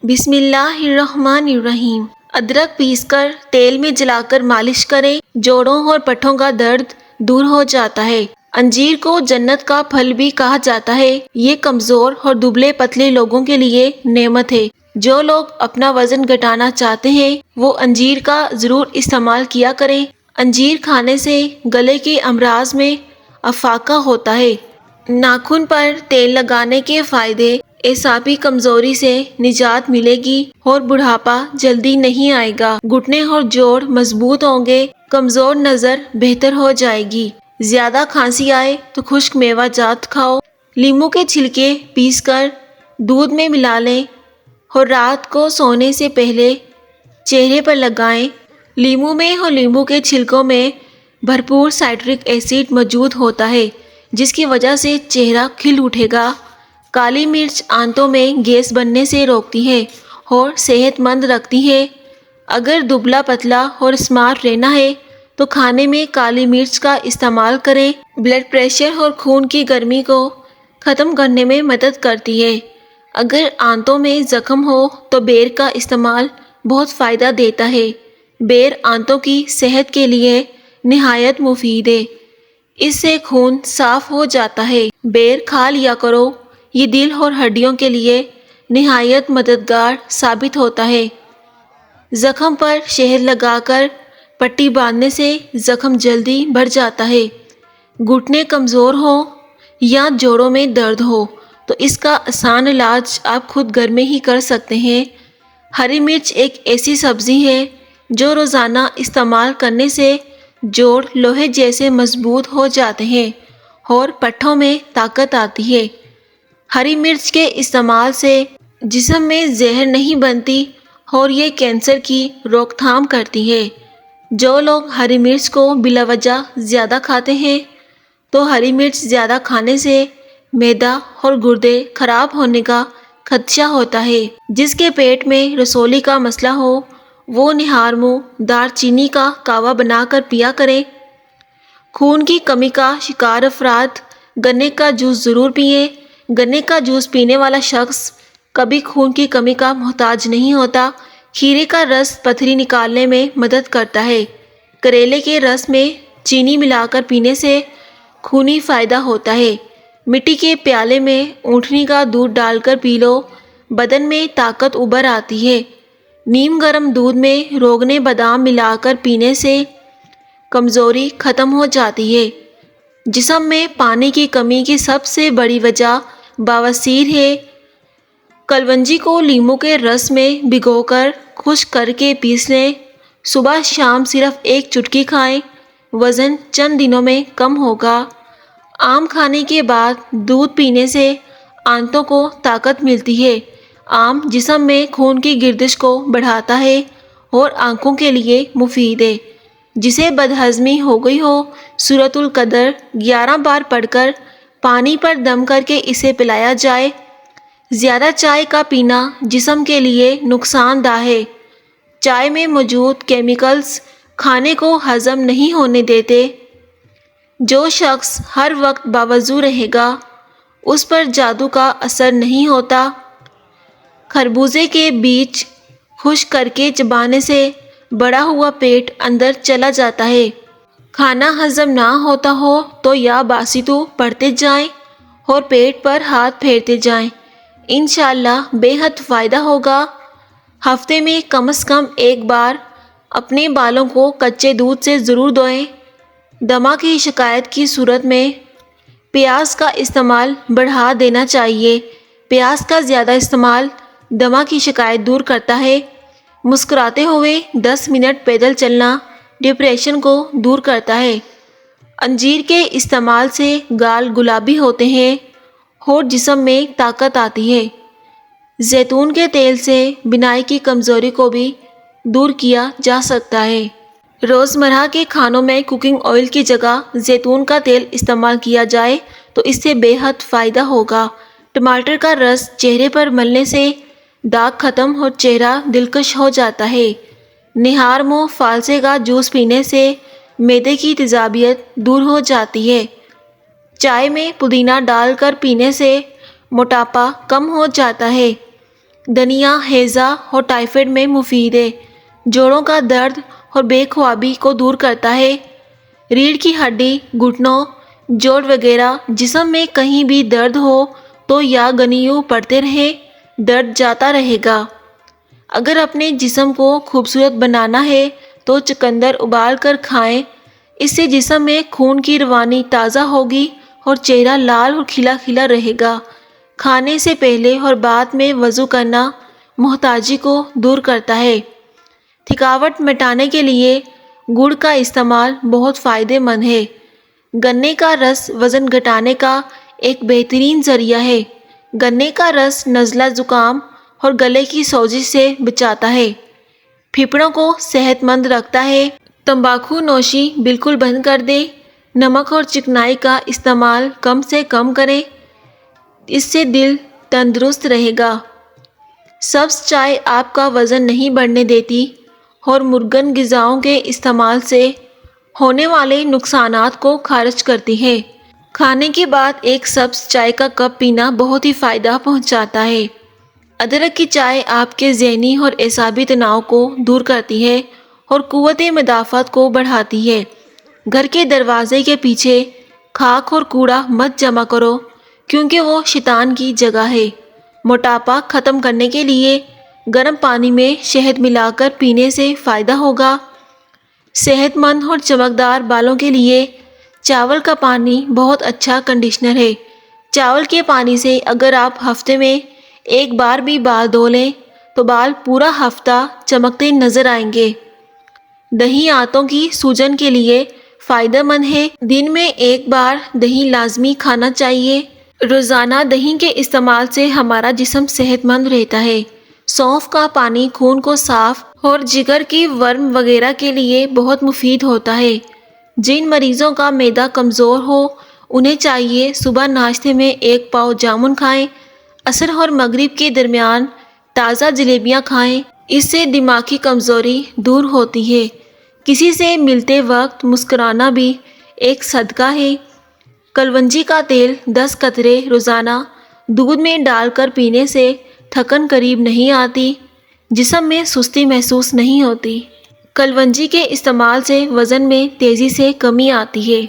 بسم اللہ الرحمن الرحیم۔ ادرک پیس کر تیل میں جلا کر مالش کریں، جوڑوں اور پٹھوں کا درد دور ہو جاتا ہے۔ انجیر کو جنت کا پھل بھی کہا جاتا ہے۔ یہ کمزور اور دبلے پتلے لوگوں کے لیے نعمت ہے۔ جو لوگ اپنا وزن گھٹانا چاہتے ہیں وہ انجیر کا ضرور استعمال کیا کریں۔ انجیر کھانے سے گلے کے امراض میں افاقہ ہوتا ہے۔ ناخن پر تیل لگانے کے فائدے: اعصابی کمزوری سے نجات ملے گی اور بڑھاپا جلدی نہیں آئے گا۔ گھٹنے اور جوڑ مضبوط ہوں گے۔ کمزور نظر بہتر ہو جائے گی۔ زیادہ کھانسی آئے تو خشک میوہ جات کھاؤ۔ لیموں کے چھلکے پیس کر دودھ میں ملا لیں اور رات کو سونے سے پہلے چہرے پر لگائیں۔ لیموں میں اور لیموں کے چھلکوں میں بھرپور سائٹرک ایسڈ موجود ہوتا ہے جس کی وجہ سے چہرہ کھل اٹھے گا۔ کالی مرچ آنتوں میں گیس بننے سے روکتی ہے اور صحت مند رکھتی ہے۔ اگر دبلا پتلا اور اسمارٹ رہنا ہے تو کھانے میں کالی مرچ کا استعمال کریں۔ بلڈ پریشر اور خون کی گرمی کو ختم کرنے میں مدد کرتی ہے۔ اگر آنتوں میں زخم ہو تو بیر کا استعمال بہت فائدہ دیتا ہے۔ بیر آنتوں کی صحت کے لیے نہایت مفید ہے۔ اس سے خون صاف ہو جاتا ہے۔ بیر کھا لیا کرو۔ یہ دل اور ہڈیوں کے لیے نہایت مددگار ثابت ہوتا ہے۔ زخم پر شہد لگا کر پٹی باندھنے سے زخم جلدی بھر جاتا ہے۔ گھٹنے کمزور ہوں یا جوڑوں میں درد ہو تو اس کا آسان علاج آپ خود گھر میں ہی کر سکتے ہیں۔ ہری مرچ ایک ایسی سبزی ہے جو روزانہ استعمال کرنے سے جوڑ لوہے جیسے مضبوط ہو جاتے ہیں اور پٹھوں میں طاقت آتی ہے۔ ہری مرچ کے استعمال سے جسم میں زہر نہیں بنتی اور یہ کینسر کی روک تھام کرتی ہے۔ جو لوگ ہری مرچ کو بلا وجہ زیادہ کھاتے ہیں تو ہری مرچ زیادہ کھانے سے معدہ اور گردے خراب ہونے کا خدشہ ہوتا ہے۔ جس کے پیٹ میں رسولی کا مسئلہ ہو وہ نہار منہ دار چینی کا کہوہ بنا کر پیا کریں۔ خون کی کمی کا شکار افراد گنے کا جوس ضرور پئیں۔ گنے کا جوس پینے والا شخص کبھی خون کی کمی کا محتاج نہیں ہوتا۔ کھیرے کا رس پتھری نکالنے میں مدد کرتا ہے۔ کریلے کے رس میں چینی ملا کر پینے سے خونی فائدہ ہوتا ہے۔ مٹی کے پیالے میں اونٹنی کا دودھ ڈال کر پی لو، بدن میں طاقت ابھر آتی ہے۔ نیم گرم دودھ میں روغن بادام ملا کر پینے سے کمزوری ختم ہو جاتی ہے۔ جسم میں پانی کی کمی کی سب سے بڑی وجہ بواسیر ہے۔ کلونجی کو لیموں کے رس میں بھگو کر خشک کر کے پیس لیں۔ صبح شام صرف ایک چٹکی کھائیں، وزن چند دنوں میں کم ہوگا۔ آم کھانے کے بعد دودھ پینے سے آنتوں کو طاقت ملتی ہے۔ آم جسم میں خون کی گردش کو بڑھاتا ہے اور آنکھوں کے لیے مفید ہے۔ جسے بدہضمی ہو گئی ہو سورۃ القدر 11 بار پڑھ کر پانی پر دم کر کے اسے پلایا جائے۔ زیادہ چائے کا پینا جسم کے لیے نقصان دہ ہے۔ چائے میں موجود کیمیکلز کھانے کو ہضم نہیں ہونے دیتے۔ جو شخص ہر وقت باوضو رہے گا اس پر جادو کا اثر نہیں ہوتا۔ خربوزے کے بیج خشک کر کے چبانے سے بڑا ہوا پیٹ اندر چلا جاتا ہے۔ کھانا ہضم نہ ہوتا ہو تو یا باسطو پڑھتے جائیں اور پیٹ پر ہاتھ پھیرتے جائیں، انشاءاللہ بے حد فائدہ ہوگا۔ ہفتے میں کم از کم ایک بار اپنے بالوں کو کچے دودھ سے ضرور دھوئیں۔ دمہ کی شکایت کی صورت میں پیاز کا استعمال بڑھا دینا چاہیے۔ پیاز کا زیادہ استعمال دمہ کی شکایت دور کرتا ہے۔ مسکراتے ہوئے 10 منٹ پیدل چلنا ڈپریشن کو دور کرتا ہے۔ انجیر کے استعمال سے گال گلابی ہوتے ہیں اور جسم میں طاقت آتی ہے۔ زیتون کے تیل سے بینائی کی کمزوری کو بھی دور کیا جا سکتا ہے۔ روزمرہ کے کھانوں میں کوکنگ آئل کی جگہ زیتون کا تیل استعمال کیا جائے تو اس سے بے حد فائدہ ہوگا۔ ٹماٹر کا رس چہرے پر ملنے سے داغ ختم اور چہرہ دلکش ہو جاتا ہے۔ نہار منہ فالسے کا جوس پینے سے معدے کی تیزابیت دور ہو جاتی ہے۔ چائے میں پودینہ ڈال کر پینے سے موٹاپا کم ہو جاتا ہے۔ دھنیا ہیضہ اور ٹائفائڈ میں مفید ہے، جوڑوں کا درد اور بے خوابی کو دور کرتا ہے۔ ریڑھ کی ہڈی، گھٹنوں، جوڑ وغیرہ جسم میں کہیں بھی درد ہو تو یا گنیوں پڑتے رہیں، درد جاتا رہے گا۔ اگر اپنے جسم کو خوبصورت بنانا ہے تو چقندر ابال کر کھائیں، اس سے جسم میں خون کی روانی تازہ ہوگی اور چہرہ لال اور کھلا کھلا رہے گا۔ کھانے سے پہلے اور بعد میں وضو کرنا محتاجی کو دور کرتا ہے۔ تھکاوٹ مٹانے کے لیے گڑ کا استعمال بہت فائدہ مند ہے۔ گنے کا رس وزن گھٹانے کا ایک بہترین ذریعہ ہے۔ گنے کا رس نزلہ زکام اور گلے کی سوزش سے بچاتا ہے، پھیپھڑوں کو صحت مند رکھتا ہے۔ تمباکو نوشی بالکل بند کر دیں، نمک اور چکنائی کا استعمال کم سے کم کریں، اس سے دل تندرست رہے گا۔ سبز چائے آپ کا وزن نہیں بڑھنے دیتی اور مرغن غذاؤں کے استعمال سے ہونے والے نقصانات کو خارج کرتی ہے۔ کھانے کے بعد ایک سبز چائے کا کپ پینا بہت ہی فائدہ پہنچاتا ہے۔ ادرک کی چائے آپ کے ذہنی اور اعصابی تناؤ کو دور کرتی ہے اور قوت مدافعت کو بڑھاتی ہے۔ گھر کے دروازے کے پیچھے خاک اور کوڑا مت جمع کرو کیونکہ وہ شیطان کی جگہ ہے۔ موٹاپا ختم کرنے کے لیے گرم پانی میں شہد ملا کر پینے سے فائدہ ہوگا۔ صحت مند اور چمکدار بالوں کے لیے چاول کا پانی بہت اچھا کنڈیشنر ہے۔ چاول کے پانی سے اگر آپ ہفتے میں ایک بار بھی بال دھو لیں تو بال پورا ہفتہ چمکتے نظر آئیں گے۔ دہی آنتوں کی سوجن کے لیے فائدہ مند ہے، دن میں ایک بار دہی لازمی کھانا چاہیے۔ روزانہ دہی کے استعمال سے ہمارا جسم صحت مند رہتا ہے۔ سونف کا پانی خون کو صاف اور جگر کی ورم وغیرہ کے لیے بہت مفید ہوتا ہے۔ جن مریضوں کا معدہ کمزور ہو انہیں چاہیے صبح ناشتے میں ایک پاؤ جامن کھائیں، عصر اور مغرب کے درمیان تازہ جلیبیاں کھائیں، اس سے دماغی کمزوری دور ہوتی ہے۔ کسی سے ملتے وقت مسکرانا بھی ایک صدقہ ہے۔ کلونجی کا تیل 10 قطرے روزانہ دودھ میں ڈال کر پینے سے تھکن قریب نہیں آتی، جسم میں سستی محسوس نہیں ہوتی۔ کلونجی کے استعمال سے وزن میں تیزی سے کمی آتی ہے۔